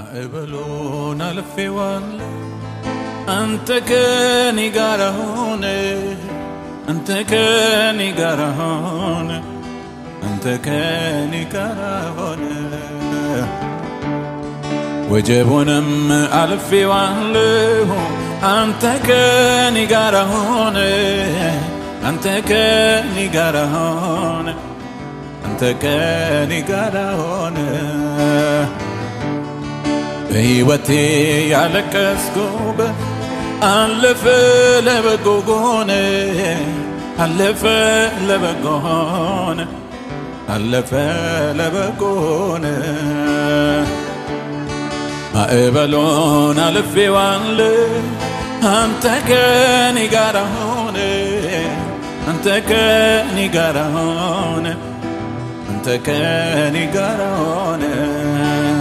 ማዕበሉን አልፌዋለሁ አንተ ከኔ ጋር ሆነ አንተ ከኔ ጋር ሆነ አንተ ከኔ ጋር ሆነ ወጀቡንም አልፌዋለሁ አንተ ከኔ ጋር ሆነ አንተ ከኔ ጋር ሆነ አንተ ከኔ ጋር ሆነ በሕይወቴ ያለቀስኩበት አለፈ ለበጎ ሆነ አለፈ ለበጎ ሆነ አለፈ ለበጎ ሆነ ማዕበሉን አልፌዋለሁ አንተ ከኔ ጋር ሆነ አንተ ከኔ ጋር ሆነ አንተ ከኔ ጋር ሆነ